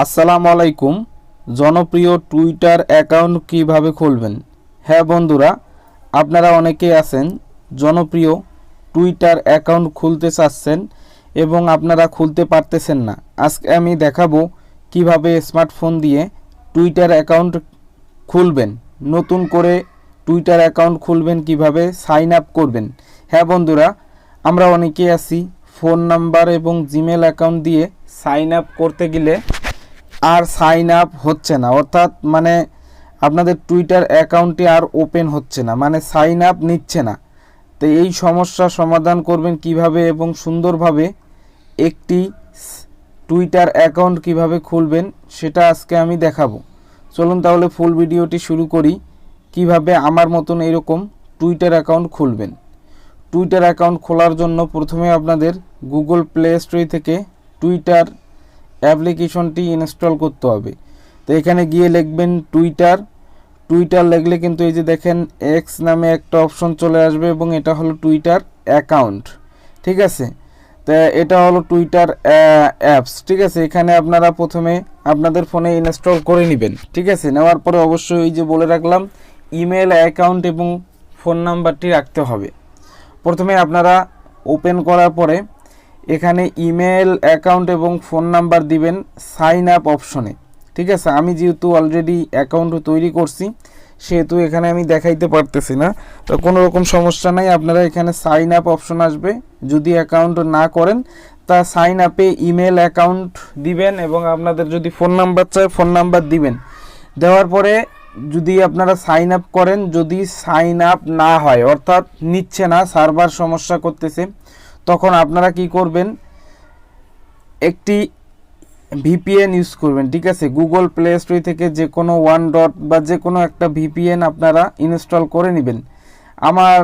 আসসালামু আলাইকুম। জনপ্রিয় টুইটার অ্যাকাউন্ট কিভাবে খুলবেন? হ্যাঁ বন্ধুরা, আপনারা অনেকেই আছেন জনপ্রিয় টুইটার অ্যাকাউন্ট খুলতে চাচ্ছেন এবং আপনারা খুলতে পারতেছেন না। আজকে আমি দেখাবো কিভাবে স্মার্টফোন দিয়ে টুইটার অ্যাকাউন্ট খুলবেন, নতুন করে টুইটার অ্যাকাউন্ট খুলবেন, কিভাবে সাইন আপ করবেন। হ্যাঁ বন্ধুরা, আমরা অনেকেই আছি ফোন নাম্বার এবং জিমেল অ্যাকাউন্ট দিয়ে সাইন আপ করতে গেলে আর সাইন আপ হচ্ছে না, অর্থাৎ আপনাদের টুইটার অ্যাকাউন্টটি আর ওপেন হচ্ছে না, সাইন আপ নিচ্ছে না। তো এই সমস্যার সমাধান করবেন কিভাবে এবং সুন্দরভাবে একটি টুইটার অ্যাকাউন্ট কিভাবে খুলবেন সেটা আজকে আমি দেখাবো। চলুন তাহলে ফুল ভিডিওটি শুরু করি। কিভাবে আমার মতন এরকম টুইটার অ্যাকাউন্ট খুলবেন। টুইটার অ্যাকাউন্ট খোলার জন্য প্রথমে আপনাদের গুগল প্লে স্টোর থেকে টুইটার অ্যাপ্লিকেশনটি ইনস্টল করতে হবে। তো এখানে গিয়ে লিখবেন টুইটার। টুইটার লিখলে কিন্তু এই যে দেখেন এক্স নামে একটা অপশন চলে আসবে এবং এটা হলো টুইটার অ্যাকাউন্ট। ঠিক আছে, তো এটা হলো টুইটার অ্যাপস। ঠিক আছে, এখানে আপনারা প্রথমে আপনাদের ফোনে ইনস্টল করে নেবেন। ঠিক আছে, নেওয়ার পরে অবশ্যই এই যে বলে রাখলাম ইমেল অ্যাকাউন্ট এবং ফোন নাম্বারটি রাখতে হবে। প্রথমে আপনারা ওপেন করার পরে এখানে ইমেল অ্যাকাউন্ট এবং ফোন নাম্বার দিবেন সাইন আপ অপশনে। ঠিক আছে, আমি যেহেতু অলরেডি অ্যাকাউন্ট তৈরি করছি সেহেতু এখানে আমি দেখাইতে পারতেছি না, তো কোনো রকম সমস্যা নাই। আপনারা এখানে সাইন আপ অপশন আসবে, যদি অ্যাকাউন্ট না করেন তা সাইন আপে ইমেল অ্যাকাউন্ট দিবেন এবং আপনাদের যদি ফোন নাম্বার চায় ফোন নাম্বার দিবেন। দেওয়ার পরে যদি আপনারা সাইন আপ করেন, যদি সাইন আপ না হয় অর্থাৎ নিচ্ছে না, সার্ভার সমস্যা করতেছে, তখন আপনারা কি করবেন, একটি ভিপিএন ইউজ করবেন। ঠিক আছে, গুগল প্লে স্টোর থেকে যে কোনো ওয়ান ডট বা যে কোনো একটা ভিপিএন আপনারা ইনস্টল করে নেবেন। আমার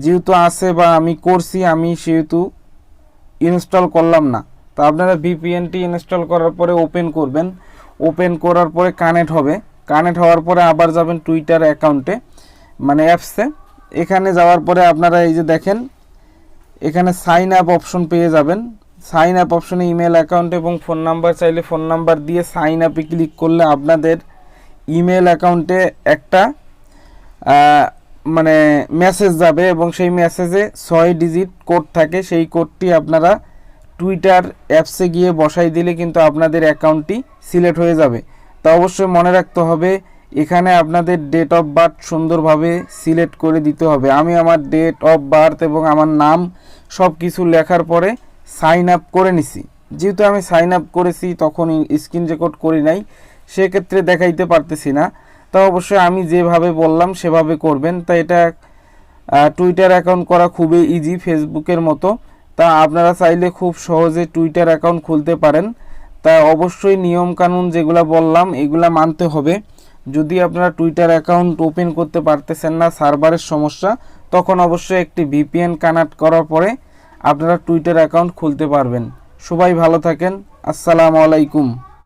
যেহেতু আছে বা আমি করছি, আমি সেহেতু ইনস্টল করলাম না। তো আপনারা ভিপিএনটি ইনস্টল করার পরে ওপেন করবেন। ওপেন করার পরে কানেক্ট হবে। কানেক্ট হওয়ার পরে আবার যাবেন টুইটার অ্যাকাউন্টে, অ্যাপসে। এখানে যাওয়ার পরে আপনারা এই যে দেখেন এখানে সাইন আপ অপশন পেয়ে যাবেন। সাইন আপ অপশনে ইমেল অ্যাকাউন্ট এবং ফোন নাম্বার চাইলে ফোন নাম্বার দিয়ে সাইন আপে ক্লিক করলে আপনাদের ইমেল অ্যাকাউন্টে একটা মেসেজ যাবে এবং সেই মেসেজে 6 ডিজিট কোড থাকে। সেই কোডটি আপনারা টুইটার অ্যাপসে গিয়ে বসাই দিলে কিন্তু আপনাদের অ্যাকাউন্টটি সিলেক্ট হয়ে যাবে। তা অবশ্যই মনে রাখতে হবে এখানে আপনাদের ডেট অফ বার্থ সুন্দরভাবে সিলেক্ট করে দিতে হবে। আমি আমার ডেট অফ বার্থ এবং আমার নাম সব কিছু লেখার পরে সাইন আপ করে নিছি। যেহেতু আমি সাইন আপ করেছি তখন স্ক্রিন রেকর্ড করি নাই, সেক্ষেত্রে দেখাইতে পারতেছি না। তা অবশ্যই আমি যেভাবে বললাম সেভাবে করবেন। তা এটা টুইটার অ্যাকাউন্ট করা খুবই ইজি, ফেসবুকের মতো। তা আপনারা চাইলে খুব সহজে টুইটার অ্যাকাউন্ট খুলতে পারেন। তা অবশ্যই নিয়মকানুন যেগুলো বললাম এগুলা মানতে হবে। যদি আপনারা টুইটার অ্যাকাউন্ট ওপেন করতে পারতেছেন না, সার্ভারের সমস্যা, তখন অবশ্যই একটি ভিপিএন কানেক্ট করার পরে আপনারা টুইটার অ্যাকাউন্ট খুলতে পারবেন। সবাই ভালো থাকেন। আসসালামু আলাইকুম।